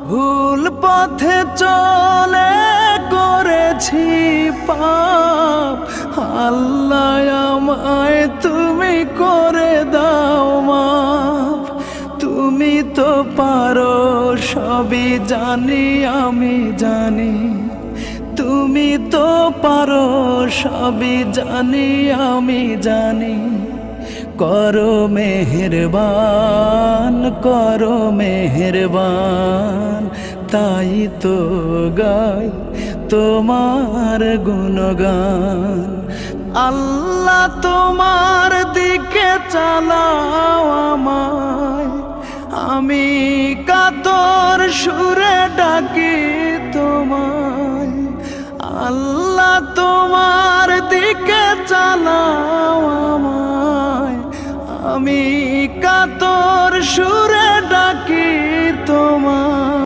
ভুল পথে চলে করেছি পাপ, আল্লাহ আমায় তুমি করে দাও মাফ। তুমি তো পারো সবই জানি আমি জানি, তুমি তো পারো সবই জানি আমি জানি। করো মেহেরবান, করো মেহেরবান, তাই তো গাই তোমার গুণগান। আল্লাহ তোমার দিকে চালাও আমায়, আমি কাতর সুরে ডাকি তোমায়। আল্লাহ তোমার দিকে চালাও আমায়, আমি কাতর সুরে ডাকি তোমায়।